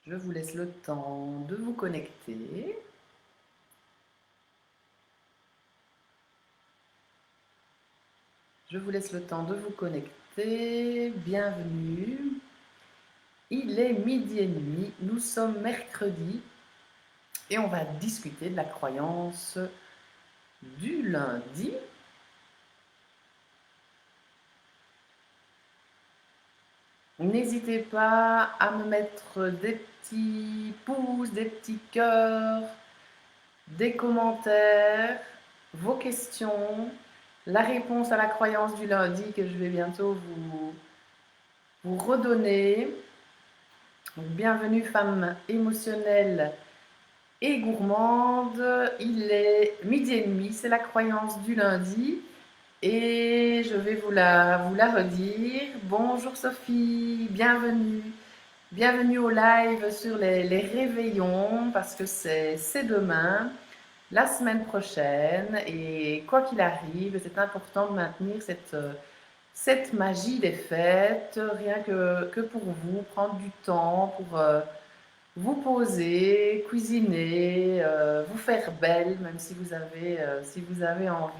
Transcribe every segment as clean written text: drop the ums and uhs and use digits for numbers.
Je vous laisse le temps de vous connecter. Je vous laisse le temps de vous connecter. Bienvenue. Il est 12h30. Nous sommes mercredi et on va discuter de la croyance du lundi. N'hésitez pas à me mettre des petits pouces, des petits cœurs, des commentaires, vos questions, la réponse à la croyance du lundi que je vais bientôt vous redonner. Donc, bienvenue femme émotionnelle et gourmande. Il est 12h30, c'est la croyance du lundi. Et je vais vous la redire. Bonjour Sophie, bienvenue. Bienvenue au live sur les réveillons parce que c'est demain, la semaine prochaine. Et quoi qu'il arrive, c'est important de maintenir cette magie des fêtes, rien que pour vous, prendre du temps pour vous poser, cuisiner, vous faire belle, même si vous avez envie.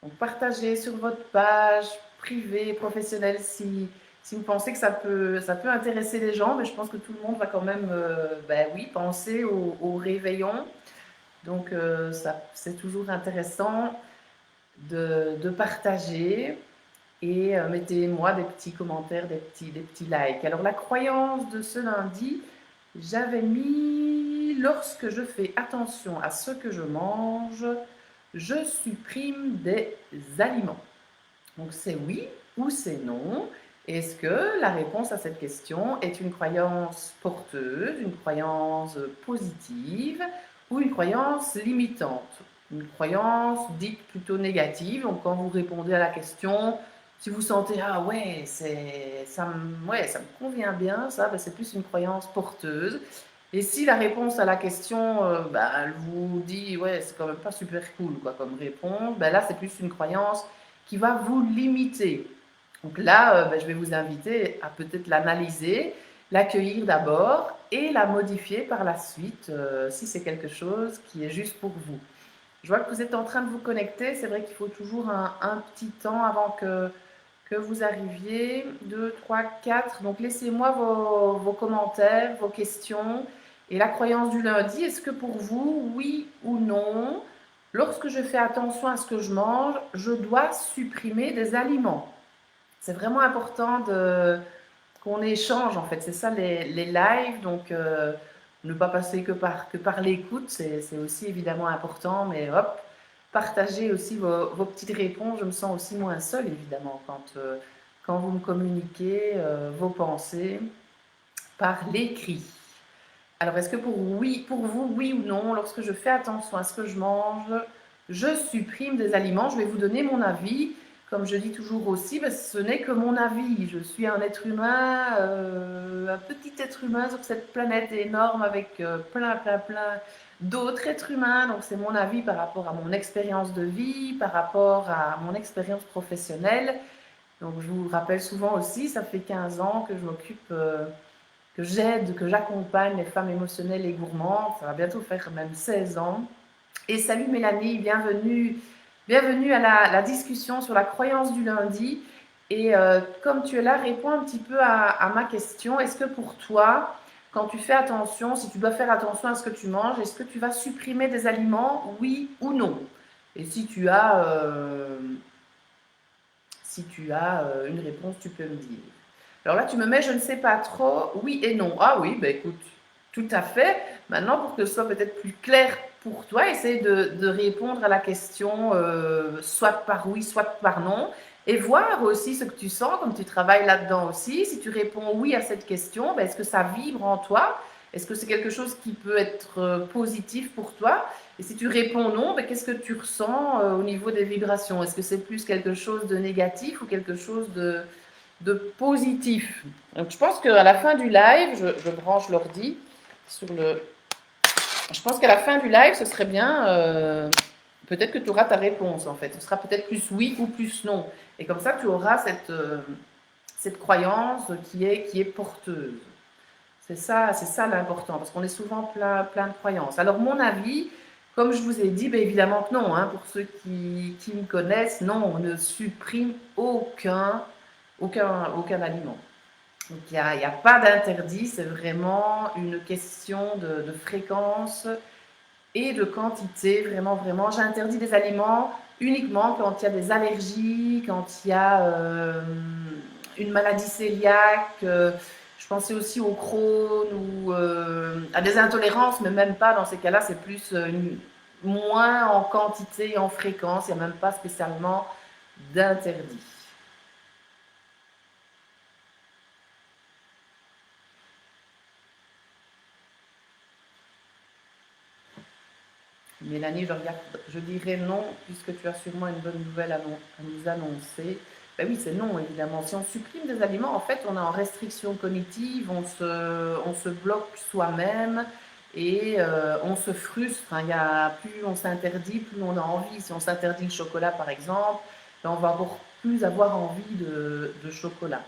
Donc, partagez sur votre page privée, professionnelle, si vous pensez que ça peut intéresser les gens, mais je pense que tout le monde va quand même oui, penser au réveillon. Donc, c'est toujours intéressant de partager et mettez-moi des petits commentaires, des petits likes. Alors, la croyance de ce lundi, j'avais mis lorsque je fais attention à ce que je mange, je supprime des aliments. Donc c'est oui ou c'est non. Est-ce que la réponse à cette question est une croyance porteuse, une croyance positive ou une croyance limitante? Une croyance dite plutôt négative. Donc quand vous répondez à la question, si vous sentez ah ouais, ça me convient bien, ça, ben, c'est plus une croyance porteuse. Et si la réponse à la question, elle vous dit ouais, c'est quand même pas super cool quoi, comme réponse, ben là c'est plus une croyance qui va vous limiter. Donc là, je vais vous inviter à peut-être l'analyser, l'accueillir d'abord et la modifier par la suite si c'est quelque chose qui est juste pour vous. Je vois que vous êtes en train de vous connecter. C'est vrai qu'il faut toujours un petit temps avant que vous arriviez. 2, 3, 4. Donc laissez-moi vos commentaires, vos questions. Et la croyance du lundi, est-ce que pour vous, oui ou non, lorsque je fais attention à ce que je mange, je dois supprimer des aliments? C'est vraiment important qu'on échange en fait. C'est ça les lives. Donc ne pas passer que par l'écoute, c'est aussi évidemment important. Mais hop, partagez aussi vos petites réponses. Je me sens aussi moins seule évidemment quand vous me communiquez vos pensées par l'écrit. Alors, est-ce que pour vous, oui ou non, lorsque je fais attention à ce que je mange, je supprime des aliments? Je vais vous donner mon avis. Comme je dis toujours aussi, ce n'est que mon avis. Je suis un être humain, un petit être humain sur cette planète énorme avec plein d'autres êtres humains. Donc, c'est mon avis par rapport à mon expérience de vie, par rapport à mon expérience professionnelle. Donc, je vous rappelle souvent aussi, ça fait 15 ans que je m'occupe que j'aide, que j'accompagne les femmes émotionnelles et gourmandes. Ça va bientôt faire même 16 ans. Et salut Mélanie, bienvenue à la discussion sur la croyance du lundi. Et comme tu es là, réponds un petit peu à ma question. Est-ce que pour toi, quand tu fais attention, si tu dois faire attention à ce que tu manges, est-ce que tu vas supprimer des aliments, oui ou non? Et si tu as une réponse, tu peux me dire. Alors là, tu me mets je ne sais pas trop, oui et non. Ah oui, ben écoute, tout à fait. Maintenant, pour que ce soit peut-être plus clair pour toi, essaye de répondre à la question soit par oui, soit par non. Et voir aussi ce que tu sens, comme tu travailles là-dedans aussi. Si tu réponds oui à cette question, ben, est-ce que ça vibre en toi? Est-ce que c'est quelque chose qui peut être positif pour toi? Et si tu réponds non, ben, qu'est-ce que tu ressens au niveau des vibrations? Est-ce que c'est plus quelque chose de négatif ou quelque chose de positif? Donc, je pense qu'à la fin du live, je branche l'ordi sur le. Je pense qu'à la fin du live, ce serait bien. Peut-être que tu auras ta réponse en fait. Ce sera peut-être plus oui ou plus non. Et comme ça, tu auras cette croyance qui est porteuse. C'est ça l'important, parce qu'on est souvent plein de croyances. Alors, mon avis, comme je vous ai dit, ben évidemment que non, hein, pour ceux qui me connaissent, non, on ne supprime aucun aliment. Donc, il y a pas d'interdit, c'est vraiment une question de fréquence et de quantité, vraiment, vraiment. J'interdis des aliments uniquement quand il y a des allergies, quand il y a une maladie cœliaque. Je pensais aussi au Crohn ou à des intolérances, mais même pas dans ces cas-là, c'est plus moins en quantité et en fréquence. Il n'y a même pas spécialement d'interdit. Mélanie, je dirais non, puisque tu as sûrement une bonne nouvelle à nous annoncer. Ben oui, c'est non, évidemment. Si on supprime des aliments, en fait, on est en restriction cognitive, on se bloque soi-même et on se frustre. Hein. Plus on s'interdit, plus on a envie. Si on s'interdit le chocolat, par exemple, ben on va encore plus avoir envie de chocolat.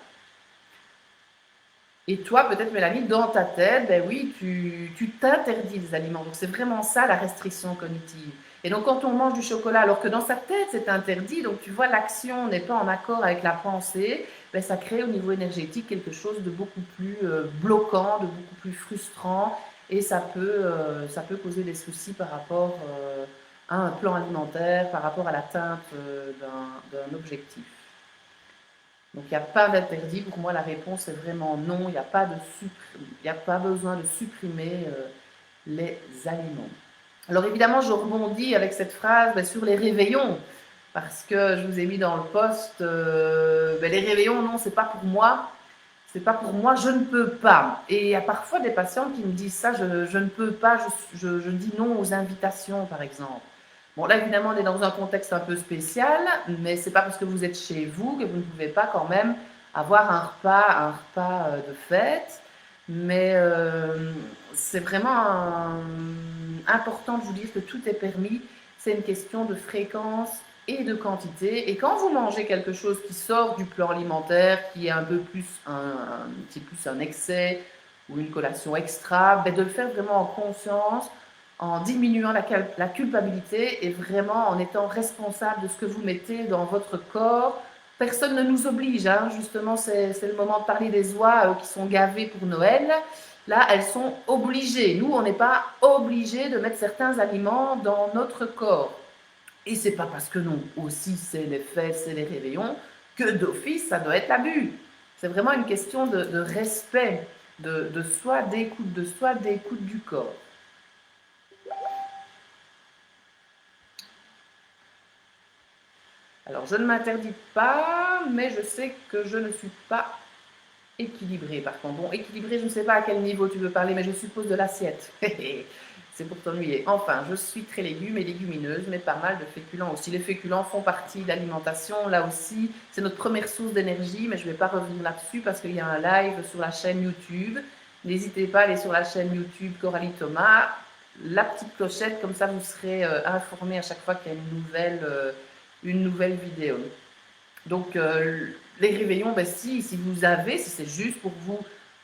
Et toi, peut-être, Mélanie, dans ta tête, ben oui, tu t'interdis des aliments. Donc, c'est vraiment ça, la restriction cognitive. Et donc, quand on mange du chocolat, alors que dans sa tête, c'est interdit, donc tu vois, l'action n'est pas en accord avec la pensée, ben, ça crée au niveau énergétique quelque chose de beaucoup plus bloquant, de beaucoup plus frustrant, et ça peut causer des soucis par rapport à un plan alimentaire, par rapport à l'atteinte d'un objectif. Donc il n'y a pas d'interdit. Pour moi, la réponse est vraiment non. Il n'y a pas il a pas besoin de supprimer les aliments. Alors évidemment, je rebondis avec cette phrase sur les réveillons, parce que je vous ai mis dans le post, les réveillons, non, c'est pas pour moi. C'est pas pour moi, je ne peux pas. Et il y a parfois des patients qui me disent ça, je ne peux pas, je dis non aux invitations, par exemple. Bon, là, évidemment, on est dans un contexte un peu spécial, mais c'est pas parce que vous êtes chez vous que vous ne pouvez pas quand même avoir un repas de fête. Mais c'est vraiment important de vous dire que tout est permis. C'est une question de fréquence et de quantité. Et quand vous mangez quelque chose qui sort du plan alimentaire, qui est un peu plus petit plus un excès ou une collation extra, ben de le faire vraiment en conscience, en diminuant la culpabilité et vraiment en étant responsable de ce que vous mettez dans votre corps. Personne ne nous oblige, hein. Justement, c'est le moment de parler des oies qui sont gavées pour Noël. Là, elles sont obligées. Nous, on n'est pas obligés de mettre certains aliments dans notre corps. Et c'est pas parce que non, aussi c'est les fêtes, c'est les réveillons, que d'office ça doit être l'abus. C'est vraiment une question de respect de soi, d'écoute du corps. Alors je ne m'interdis pas, mais je sais que je ne suis pas équilibrée par contre. Bon, équilibrée, je ne sais pas à quel niveau tu veux parler, mais je suppose de l'assiette. C'est pour t'ennuyer. Enfin, je suis très légumes et légumineuse, mais pas mal de féculents aussi. Les féculents font partie de l'alimentation. Là aussi, c'est notre première source d'énergie, mais je ne vais pas revenir là-dessus parce qu'il y a un live sur la chaîne YouTube. N'hésitez pas à aller sur la chaîne YouTube Coralie Thomas. La petite clochette, comme ça vous serez informé à chaque fois qu'il y a une nouvelle vidéo. Donc, les réveillons, ben si vous avez, si c'est juste pour vous,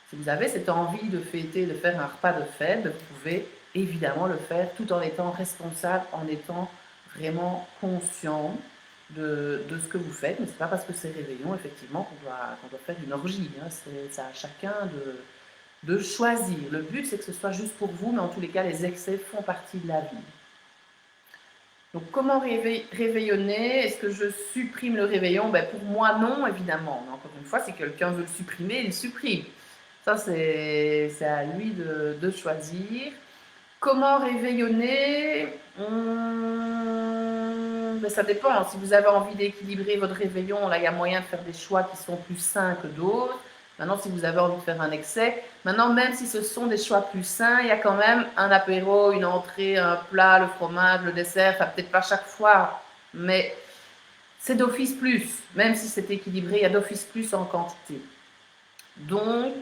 si vous avez cette envie de fêter, de faire un repas de fête, ben vous pouvez évidemment le faire tout en étant responsable, en étant vraiment conscient de ce que vous faites. Mais ce n'est pas parce que c'est réveillon, effectivement, qu'on doit faire une orgie. Hein. C'est à chacun de choisir. Le but, c'est que ce soit juste pour vous, mais en tous les cas, les excès font partie de la vie. Donc, comment réveillonner? Est-ce que je supprime le réveillon? Ben, pour moi, non, évidemment. Mais encore une fois, si quelqu'un veut le supprimer, il le supprime. Ça, c'est à lui de choisir. Comment réveillonner? Ben, ça dépend. Si vous avez envie d'équilibrer votre réveillon, là, il y a moyen de faire des choix qui sont plus sains que d'autres. Maintenant, si vous avez envie de faire un excès, maintenant, même si ce sont des choix plus sains, il y a quand même un apéro, une entrée, un plat, le fromage, le dessert, enfin peut-être pas chaque fois, mais c'est d'office plus. Même si c'est équilibré, il y a d'office plus en quantité. Donc,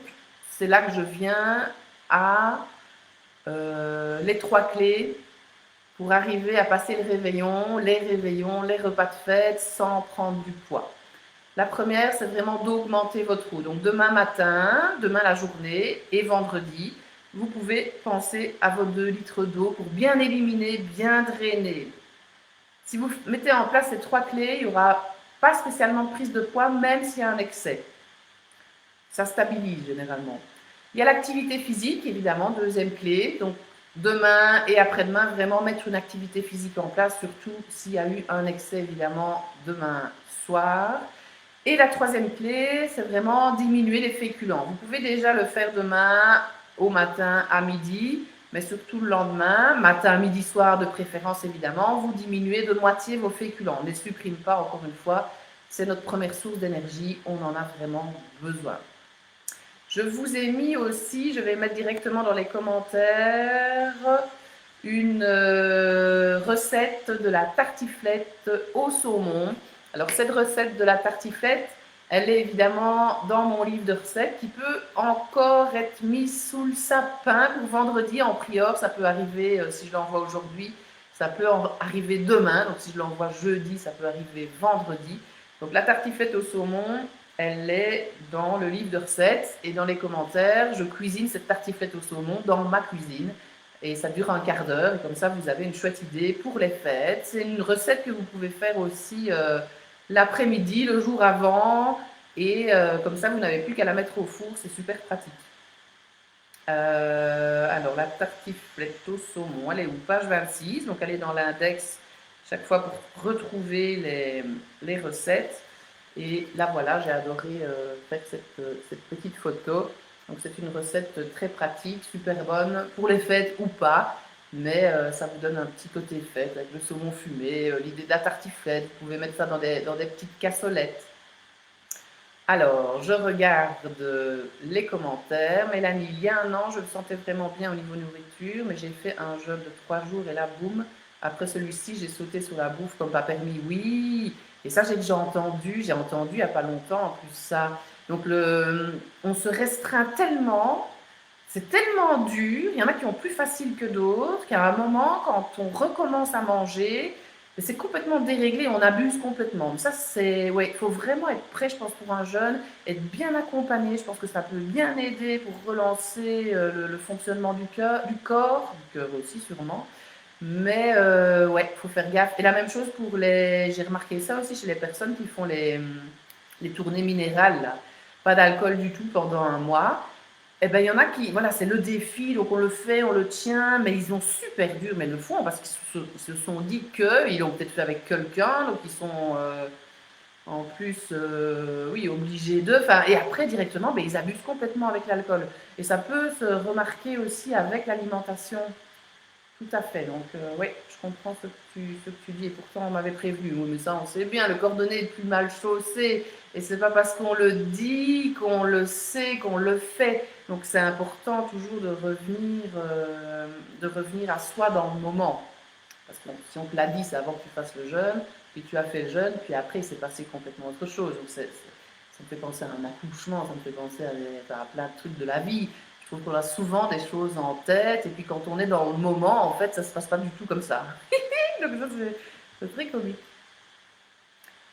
c'est là que je viens à les 3 clés pour arriver à passer le réveillon, les réveillons, les repas de fête sans prendre du poids. La première, c'est vraiment d'augmenter votre eau. Donc demain matin, demain la journée et vendredi, vous pouvez penser à vos 2 litres d'eau pour bien éliminer, bien drainer. Si vous mettez en place ces 3 clés, il n'y aura pas spécialement de prise de poids, même s'il y a un excès. Ça stabilise généralement. Il y a l'activité physique, évidemment, deuxième clé. Donc demain et après-demain, vraiment mettre une activité physique en place, surtout s'il y a eu un excès, évidemment, demain soir. Et la troisième clé, c'est vraiment diminuer les féculents. Vous pouvez déjà le faire demain au matin, à midi, mais surtout le lendemain, matin, midi, soir de préférence évidemment, vous diminuez de moitié vos féculents. On ne les supprime pas, encore une fois, c'est notre première source d'énergie, on en a vraiment besoin. Je vous ai mis aussi, je vais mettre directement dans les commentaires, une recette de la tartiflette au saumon. Alors cette recette de la tartiflette, elle est évidemment dans mon livre de recettes qui peut encore être mise sous le sapin pour vendredi en prior. Ça peut arriver si je l'envoie aujourd'hui, ça peut arriver demain. Donc si je l'envoie jeudi, ça peut arriver vendredi. Donc la tartiflette au saumon, elle est dans le livre de recettes et dans les commentaires. Je cuisine cette tartiflette au saumon dans ma cuisine. Et ça dure un quart d'heure, et comme ça, vous avez une chouette idée pour les fêtes. C'est une recette que vous pouvez faire aussi l'après-midi, le jour avant, et comme ça, vous n'avez plus qu'à la mettre au four, c'est super pratique. Alors, la tartiflette au saumon, elle est où? Page 26, donc elle est dans l'index chaque fois pour retrouver les recettes. Et là, voilà, j'ai adoré faire cette petite photo. Donc, c'est une recette très pratique, super bonne, pour les fêtes ou pas. Mais ça vous donne un petit côté fête, avec le saumon fumé, l'idée de la tartiflette. Vous pouvez mettre ça dans des petites cassolettes. Alors, je regarde les commentaires. Mélanie, il y a un an, je me sentais vraiment bien au niveau nourriture, mais j'ai fait un jeûne de 3 jours et là, boum, après celui-ci, j'ai sauté sur la bouffe comme pas permis. Oui, et ça, j'ai déjà entendu, il n'y a pas longtemps en plus ça. Donc, on se restreint tellement, c'est tellement dur, il y en a qui ont plus facile que d'autres, qu'à un moment, quand on recommence à manger, c'est complètement déréglé, on abuse complètement. Ça, c'est, ouais, il faut vraiment être prêt, je pense, pour un jeune, être bien accompagné. Je pense que ça peut bien aider pour relancer le fonctionnement du corps, du cœur aussi sûrement. Mais ouais, il faut faire gaffe. Et la même chose pour les, j'ai remarqué ça aussi chez les personnes qui font les tournées minérales, là. Pas d'alcool du tout pendant un mois. Eh ben, il y en a qui, voilà, c'est le défi, donc on le fait, on le tient, mais ils ont super dur, mais ils le font parce qu'ils se sont dit qu'ils l'ont peut-être fait avec quelqu'un, donc ils sont en plus, oui, obligés de. Enfin, et après, directement, ben, ils abusent complètement avec l'alcool. Et ça peut se remarquer aussi avec l'alimentation. Tout à fait. Donc, oui, je comprends ce que tu dis. Et pourtant, on m'avait prévenu. Oui, mais ça, on sait bien, le cordonnier est plus mal chaussé. Et c'est pas parce qu'on le dit qu'on le sait, qu'on le fait. Donc, c'est important toujours de revenir à soi dans le moment. Parce que bon, si on te l'a dit, c'est avant que tu fasses le jeûne, puis tu as fait le jeûne, puis après, il s'est passé complètement autre chose. Donc, ça me fait penser à un accouchement, ça me fait penser à plein de trucs de la vie. Je trouve qu'on a souvent des choses en tête, et puis quand on est dans le moment, en fait, ça ne se passe pas du tout comme ça. Donc ça, c'est très comique.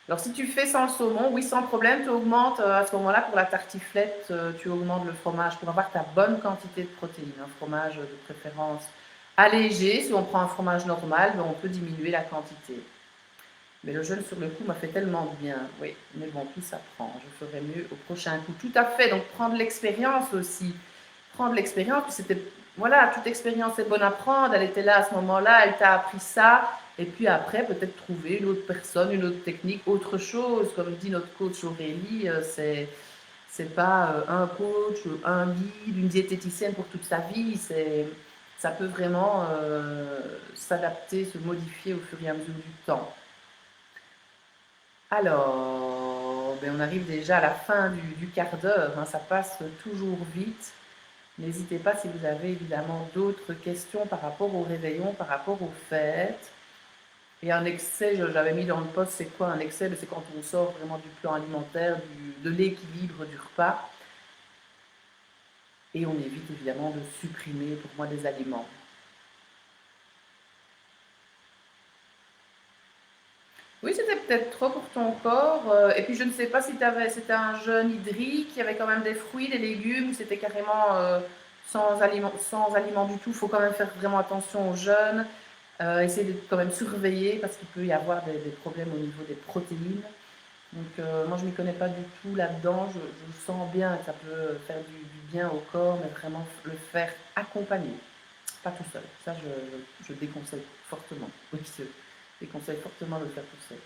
Alors si tu fais sans le saumon, oui, sans problème, tu augmentes à ce moment-là pour la tartiflette, tu augmentes le fromage pour avoir ta bonne quantité de protéines. Un fromage de préférence allégé. Si on prend un fromage normal, ben, on peut diminuer la quantité. Mais le jeûne sur le coup m'a fait tellement de bien. Oui, mais bon, tout s'apprend. Je ferai mieux au prochain coup. Tout à fait. Donc prendre l'expérience aussi. Prendre l'expérience, c'était, voilà, toute expérience est bonne à prendre. Elle était là à ce moment-là, elle t'a appris ça. Et puis après, peut-être trouver une autre personne, une autre technique, autre chose. Comme dit notre coach Aurélie, c'est pas un coach, un guide, une diététicienne pour toute sa vie. Ça peut vraiment s'adapter, se modifier au fur et à mesure du temps. Alors, ben on arrive déjà à la fin du quart d'heure, hein, ça passe toujours vite. N'hésitez pas si vous avez évidemment d'autres questions par rapport au réveillon, par rapport aux fêtes. Et un excès, j'avais mis dans le post, c'est quoi un excès? C'est quand on sort vraiment du plan alimentaire, de l'équilibre du repas. Et on évite évidemment de supprimer pour moi des aliments. Oui, c'était peut-être trop pour ton corps. Et puis, je ne sais pas si c'était un jeûne hydrique, il y avait quand même des fruits, des légumes, ou c'était carrément sans aliment du tout. Il faut quand même faire vraiment attention au jeûne. Essayer de quand même surveiller parce qu'il peut y avoir des problèmes au niveau des protéines. Donc, moi, je ne m'y connais pas du tout là-dedans. Je sens bien que ça peut faire du bien au corps, mais vraiment le faire accompagner, pas tout seul. Ça, je déconseille fortement. Oui, je déconseille fortement de le faire tout seul.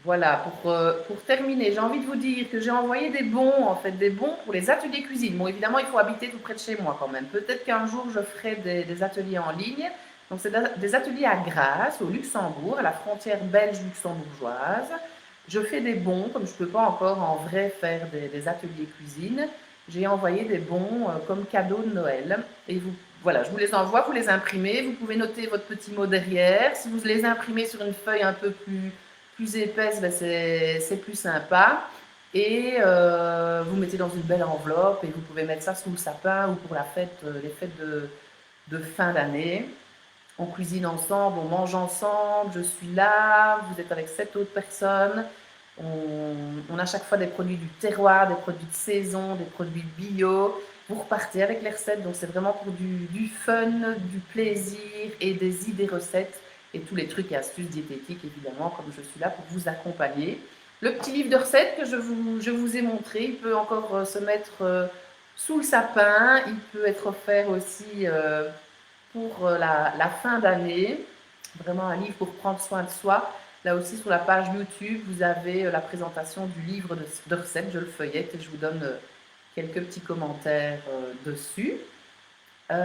Voilà, pour terminer, j'ai envie de vous dire que j'ai envoyé des bons, en fait, des bons pour les ateliers cuisine. Bon, évidemment, il faut habiter tout près de chez moi quand même. Peut-être qu'un jour, je ferai des ateliers en ligne. Donc, c'est des ateliers à Grasse, au Luxembourg, à la frontière belge-luxembourgeoise. Je fais des bons, comme je ne peux pas encore en vrai faire des ateliers cuisine. J'ai envoyé des bons comme cadeau de Noël. Et vous, voilà, je vous les envoie, vous les imprimez. Vous pouvez noter votre petit mot derrière. Si vous les imprimez sur une feuille un peu plus épaisse, ben c'est plus sympa. Et vous mettez dans une belle enveloppe et vous pouvez mettre ça sous le sapin ou pour la fête, les fêtes de fin d'année. On cuisine ensemble, on mange ensemble, je suis là, vous êtes avec 7 autres personnes. On a chaque fois des produits du terroir, des produits de saison, des produits bio. Vous repartez avec les recettes, donc c'est vraiment pour du fun, du plaisir et des idées recettes et tous les trucs et astuces diététiques, évidemment, comme je suis là pour vous accompagner. Le petit livre de recettes que je vous ai montré, il peut encore se mettre sous le sapin, il peut être offert aussi pour la fin d'année. Vraiment un livre pour prendre soin de soi. Là aussi, sur la page YouTube, vous avez la présentation du livre de recettes. Je le feuillette et je vous donne quelques petits commentaires dessus. Oui,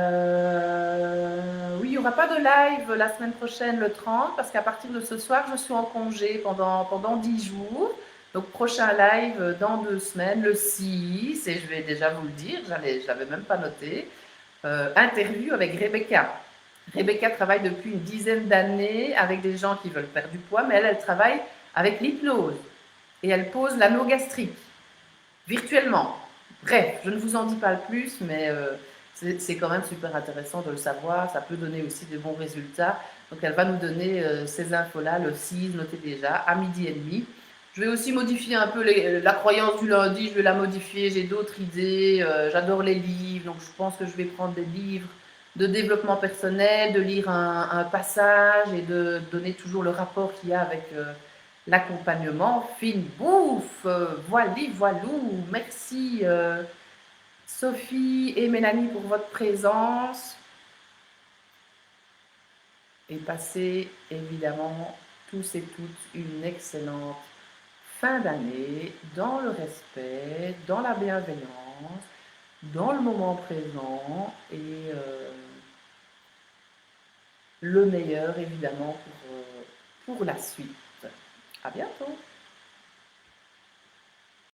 il n'y aura pas de live la semaine prochaine, le 30, parce qu'à partir de ce soir, je suis en congé pendant 10 jours. Donc, prochain live dans 2 semaines, le 6, et je vais déjà vous le dire, je ne l'avais même pas noté. Interview avec Rebecca. Rebecca travaille depuis une dizaine d'années avec des gens qui veulent perdre du poids, mais elle travaille avec l'hypnose et elle pose l'anneau gastrique virtuellement. Bref, je ne vous en dis pas le plus, mais c'est quand même super intéressant de le savoir. Ça peut donner aussi de bons résultats. Donc, elle va nous donner ces infos-là, le 6, notez déjà, à 12h30. Je vais aussi modifier un peu la croyance du lundi, je vais la modifier, j'ai d'autres idées, j'adore les livres, donc je pense que je vais prendre des livres de développement personnel, de lire un passage et de donner toujours le rapport qu'il y a avec l'accompagnement. Fine bouffe, voili, voilou, merci Sophie et Mélanie pour votre présence et passez évidemment tous et toutes une excellente fin d'année dans le respect, dans la bienveillance, dans le moment présent et le meilleur évidemment pour la suite. À bientôt!